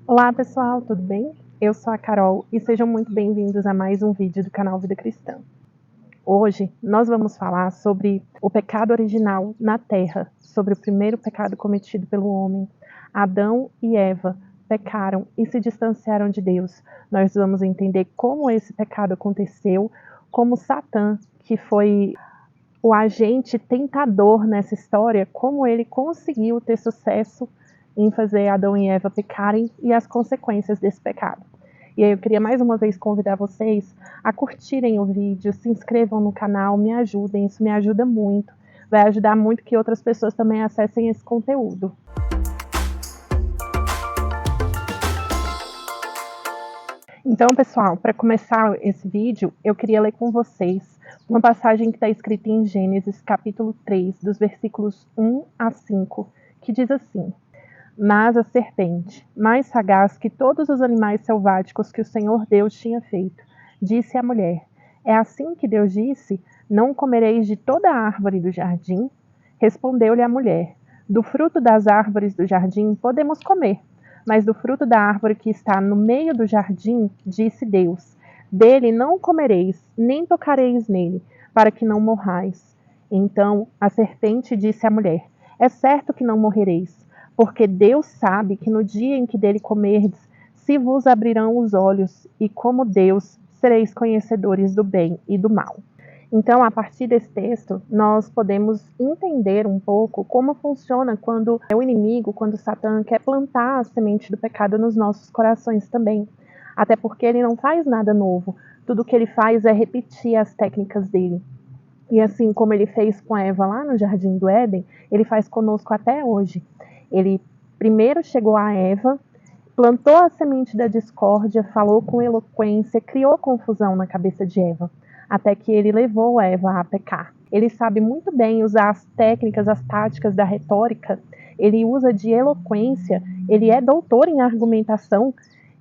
Olá pessoal, tudo bem? Eu sou a Carol e sejam muito bem-vindos a mais um vídeo do canal Vida Cristã. Hoje nós vamos falar sobre o pecado original na Terra, sobre o primeiro pecado cometido pelo homem. Adão e Eva pecaram e se distanciaram de Deus. Nós vamos entender como esse pecado aconteceu, como Satã, que foi o agente tentador nessa história, como ele conseguiu ter sucesso em fazer Adão e Eva pecarem e as consequências desse pecado. E aí eu queria mais uma vez convidar vocês a curtirem o vídeo, se inscrevam no canal, me ajudem, isso me ajuda muito. Vai ajudar muito que outras pessoas também acessem esse conteúdo. Então, pessoal, para começar esse vídeo, eu queria ler com vocês uma passagem que está escrita em Gênesis, capítulo 3, dos versículos 1 a 5, que diz assim: Mas a serpente, mais sagaz que todos os animais selváticos que o Senhor Deus tinha feito, disse à mulher: É assim que Deus disse: Não comereis de toda a árvore do jardim? Respondeu-lhe a mulher: Do fruto das árvores do jardim podemos comer, mas do fruto da árvore que está no meio do jardim, disse Deus: Dele não comereis, nem tocareis nele, para que não morrais. Então a serpente disse à mulher: É certo que não morrereis, porque Deus sabe que no dia em que dele comerdes, se vos abrirão os olhos, e como Deus sereis conhecedores do bem e do mal. Então, a partir desse texto, nós podemos entender um pouco como funciona quando o inimigo, quando Satã quer plantar a semente do pecado nos nossos corações também. Até porque ele não faz nada novo. Tudo que ele faz é repetir as técnicas dele. E assim como ele fez com Eva lá no Jardim do Éden, ele faz conosco até hoje. Ele primeiro chegou a Eva, plantou a semente da discórdia, falou com eloquência, criou confusão na cabeça de Eva, até que ele levou Eva a pecar. Ele sabe muito bem usar as técnicas, as táticas da retórica, ele usa de eloquência, ele é doutor em argumentação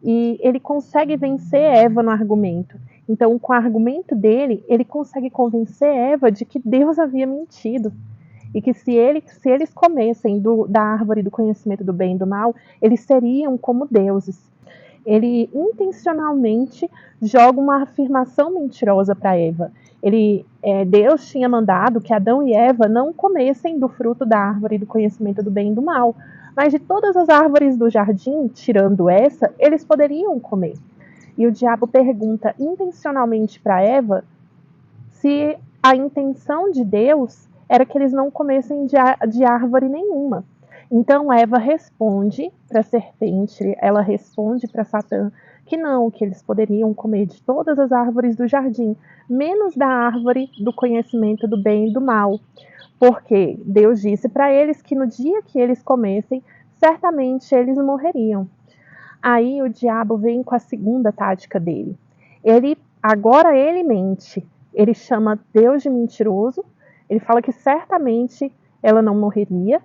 e ele consegue vencer Eva no argumento. Então, com o argumento dele, ele consegue convencer Eva de que Deus havia mentido e que se eles comessem da árvore do conhecimento do bem e do mal, eles seriam como deuses. Ele intencionalmente joga uma afirmação mentirosa para Eva. Deus tinha mandado que Adão e Eva não comessem do fruto da árvore do conhecimento do bem e do mal, mas de todas as árvores do jardim, tirando essa, eles poderiam comer. E o diabo pergunta intencionalmente para Eva se a intenção de Deus era que eles não comessem de árvore nenhuma. Então Eva responde para a serpente, ela responde para Satã que não, que eles poderiam comer de todas as árvores do jardim, menos da árvore do conhecimento do bem e do mal, porque Deus disse para eles que no dia que eles comessem, certamente eles morreriam. Aí o diabo vem com a segunda tática dele. Agora ele mente. Ele chama Deus de mentiroso. Ele fala que certamente ela não morreria,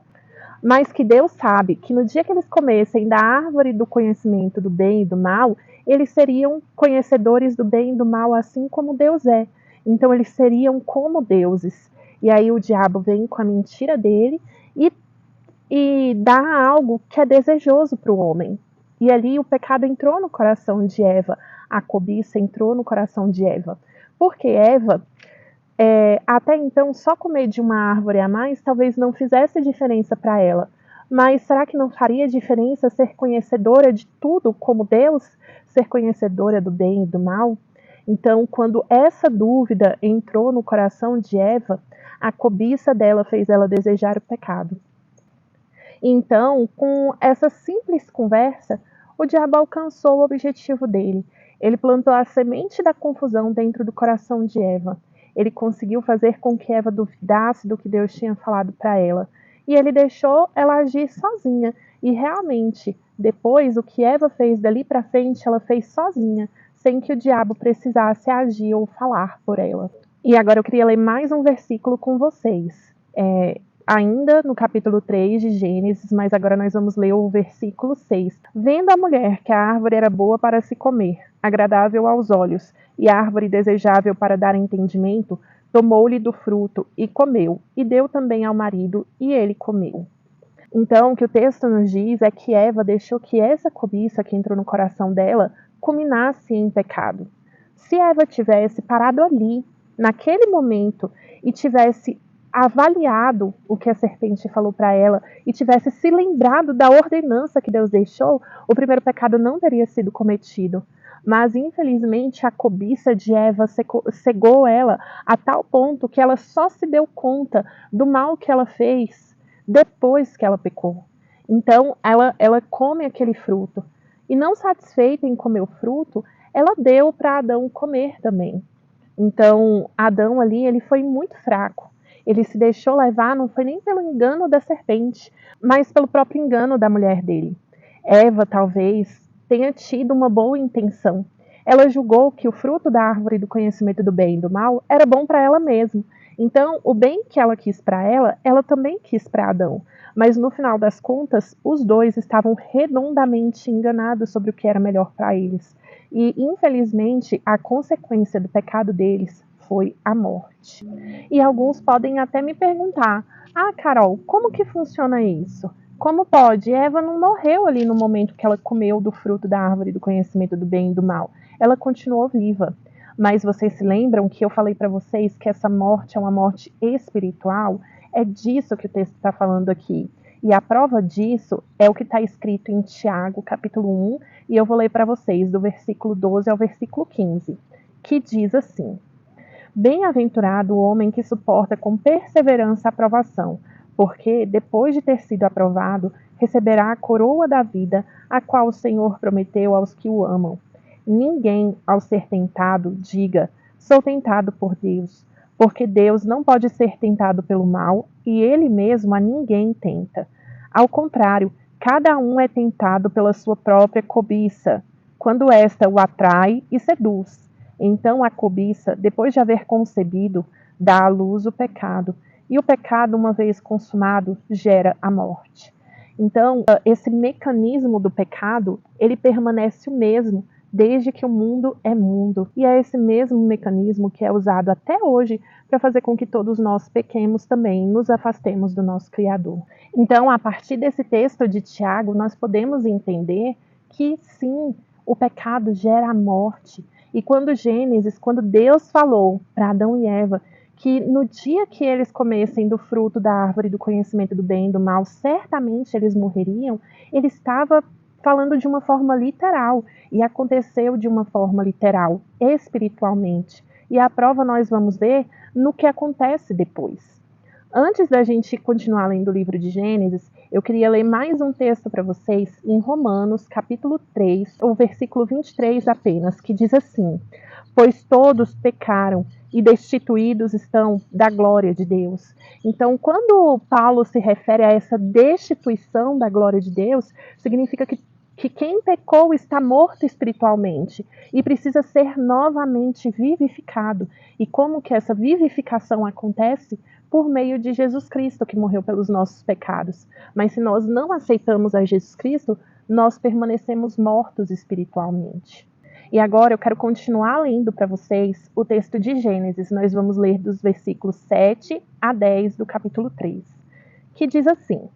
mas que Deus sabe que no dia que eles comessem da árvore do conhecimento do bem e do mal, eles seriam conhecedores do bem e do mal, assim como Deus é. Então eles seriam como deuses. E aí o diabo vem com a mentira dele e dá algo que é desejoso para o homem. E ali o pecado entrou no coração de Eva, a cobiça entrou no coração de Eva. Porque Eva, até então, só comer de uma árvore a mais talvez não fizesse diferença para ela. Mas será que não faria diferença ser conhecedora de tudo como Deus? Ser conhecedora do bem e do mal? Então, quando essa dúvida entrou no coração de Eva, a cobiça dela fez ela desejar o pecado. Então, com essa simples conversa, o diabo alcançou o objetivo dele. Ele plantou a semente da confusão dentro do coração de Eva. Ele conseguiu fazer com que Eva duvidasse do que Deus tinha falado para ela. E ele deixou ela agir sozinha. E realmente, depois, o que Eva fez dali para frente, ela fez sozinha, sem que o diabo precisasse agir ou falar por ela. E agora eu queria ler mais um versículo com vocês. Ainda no capítulo 3 de Gênesis, mas agora nós vamos ler o versículo 6. Vendo a mulher que a árvore era boa para se comer, agradável aos olhos, e a árvore desejável para dar entendimento, tomou-lhe do fruto e comeu, e deu também ao marido, e ele comeu. Então, o que o texto nos diz é que Eva deixou que essa cobiça que entrou no coração dela culminasse em pecado. Se Eva tivesse parado ali, naquele momento, e tivesse avaliado o que a serpente falou para ela e tivesse se lembrado da ordenança que Deus deixou, o primeiro pecado não teria sido cometido. Mas, infelizmente, a cobiça de Eva cegou ela a tal ponto que ela só se deu conta do mal que ela fez depois que ela pecou. Então, ela come aquele fruto. E não satisfeita em comer o fruto, ela deu para Adão comer também. Então, Adão ali, ele foi muito fraco. Ele se deixou levar, não foi nem pelo engano da serpente, mas pelo próprio engano da mulher dele. Eva, talvez, tenha tido uma boa intenção. Ela julgou que o fruto da árvore do conhecimento do bem e do mal era bom para ela mesma. Então, o bem que ela quis para ela também quis para Adão. Mas no final das contas, os dois estavam redondamente enganados sobre o que era melhor para eles. E, infelizmente, a consequência do pecado deles foi a morte. E alguns podem até me perguntar: ah, Carol, como que funciona isso? Como pode? Eva não morreu ali no momento que ela comeu do fruto da árvore do conhecimento do bem e do mal. Ela continuou viva. Mas vocês se lembram que eu falei para vocês que essa morte é uma morte espiritual? É disso que o texto está falando aqui. E a prova disso é o que está escrito em Tiago, capítulo 1, e eu vou ler para vocês do versículo 12 ao versículo 15, que diz assim: Bem-aventurado o homem que suporta com perseverança a provação, porque, depois de ter sido aprovado, receberá a coroa da vida, a qual o Senhor prometeu aos que o amam. Ninguém, ao ser tentado, diga: sou tentado por Deus, porque Deus não pode ser tentado pelo mal, e ele mesmo a ninguém tenta. Ao contrário, cada um é tentado pela sua própria cobiça, quando esta o atrai e seduz. Então a cobiça, depois de haver concebido, dá à luz o pecado, e o pecado, uma vez consumado, gera a morte. Então, esse mecanismo do pecado, ele permanece o mesmo desde que o mundo é mundo. E é esse mesmo mecanismo que é usado até hoje para fazer com que todos nós pequemos também, nos afastemos do nosso Criador. Então, a partir desse texto de Tiago, nós podemos entender que sim, o pecado gera a morte. E quando Deus falou para Adão e Eva que no dia que eles comessem do fruto da árvore do conhecimento do bem e do mal, certamente eles morreriam, ele estava falando de uma forma literal, e aconteceu de uma forma literal, espiritualmente. E a prova nós vamos ver no que acontece depois. Antes da gente continuar lendo o livro de Gênesis, eu queria ler mais um texto para vocês em Romanos, capítulo 3, o versículo 23 apenas, que diz assim: Pois todos pecaram e destituídos estão da glória de Deus. Então, quando Paulo se refere a essa destituição da glória de Deus, significa que quem pecou está morto espiritualmente e precisa ser novamente vivificado. E como que essa vivificação acontece? Por meio de Jesus Cristo, que morreu pelos nossos pecados. Mas se nós não aceitamos a Jesus Cristo, nós permanecemos mortos espiritualmente. E agora eu quero continuar lendo para vocês o texto de Gênesis. Nós vamos ler dos versículos 7 a 10 do capítulo 3, que diz assim: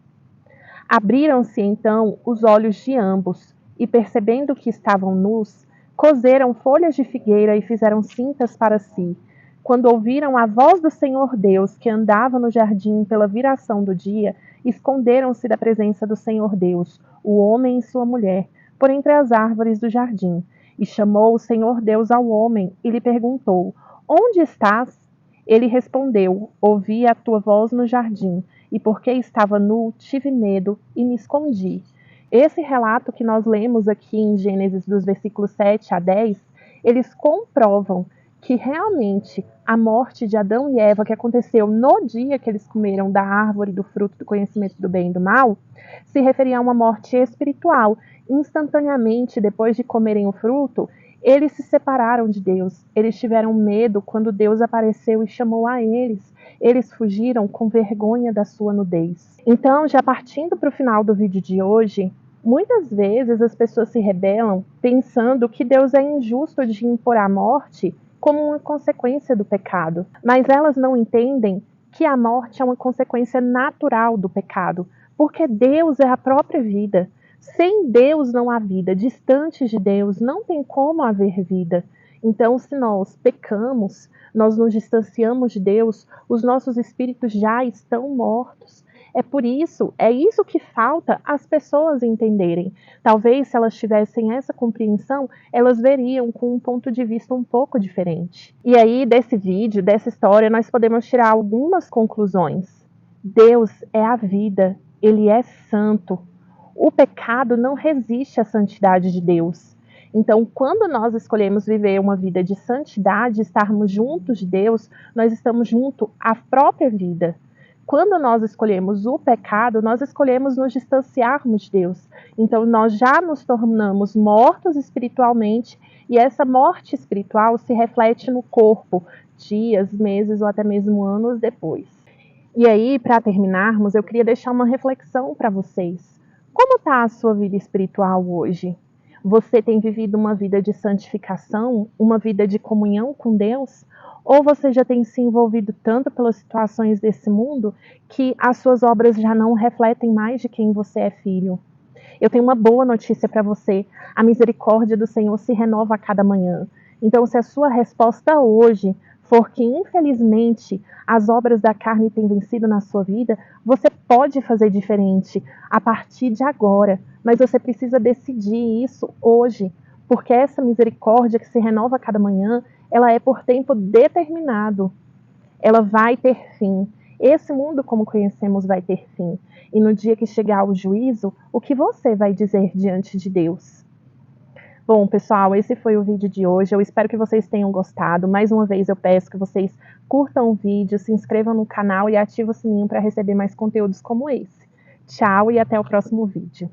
Abriram-se então os olhos de ambos, e percebendo que estavam nus, coseram folhas de figueira e fizeram cintas para si. Quando ouviram a voz do Senhor Deus, que andava no jardim pela viração do dia, esconderam-se da presença do Senhor Deus, o homem e sua mulher, por entre as árvores do jardim. E chamou o Senhor Deus ao homem e lhe perguntou: Onde estás? Ele respondeu: Ouvi a tua voz no jardim, e porque estava nu, tive medo e me escondi. Esse relato que nós lemos aqui em Gênesis, dos versículos 7 a 10, eles comprovam que realmente a morte de Adão e Eva, que aconteceu no dia que eles comeram da árvore do fruto do conhecimento do bem e do mal, se referia a uma morte espiritual. Instantaneamente, depois de comerem o fruto, eles se separaram de Deus. Eles tiveram medo quando Deus apareceu e chamou a eles. Eles fugiram com vergonha da sua nudez. Então, já partindo para o final do vídeo de hoje, muitas vezes as pessoas se rebelam pensando que Deus é injusto de impor a morte como uma consequência do pecado. Mas elas não entendem que a morte é uma consequência natural do pecado, porque Deus é a própria vida. Sem Deus não há vida, distante de Deus não tem como haver vida. Então, se nós pecamos, nós nos distanciamos de Deus, os nossos espíritos já estão mortos. É isso que falta as pessoas entenderem. Talvez se elas tivessem essa compreensão, elas veriam com um ponto de vista um pouco diferente. E aí, desse vídeo, dessa história, nós podemos tirar algumas conclusões. Deus é a vida, Ele é santo. O pecado não resiste à santidade de Deus. Então, quando nós escolhemos viver uma vida de santidade, estarmos juntos de Deus, nós estamos junto à própria vida. Quando nós escolhemos o pecado, nós escolhemos nos distanciarmos de Deus. Então, nós já nos tornamos mortos espiritualmente e essa morte espiritual se reflete no corpo, dias, meses ou até mesmo anos depois. E aí, para terminarmos, eu queria deixar uma reflexão para vocês. Como está a sua vida espiritual hoje? Você tem vivido uma vida de santificação, uma vida de comunhão com Deus? Ou você já tem se envolvido tanto pelas situações desse mundo que as suas obras já não refletem mais de quem você é filho? Eu tenho uma boa notícia para você. A misericórdia do Senhor se renova a cada manhã. Então, se a sua resposta hoje for que, infelizmente, as obras da carne têm vencido na sua vida, você pode fazer diferente a partir de agora. Mas você precisa decidir isso hoje, porque essa misericórdia que se renova a cada manhã, ela é por tempo determinado. Ela vai ter fim. Esse mundo, como conhecemos, vai ter fim. E no dia que chegar o juízo, o que você vai dizer diante de Deus? Bom, pessoal, esse foi o vídeo de hoje. Eu espero que vocês tenham gostado. Mais uma vez, eu peço que vocês curtam o vídeo, se inscrevam no canal e ativem o sininho para receber mais conteúdos como esse. Tchau e até o próximo vídeo.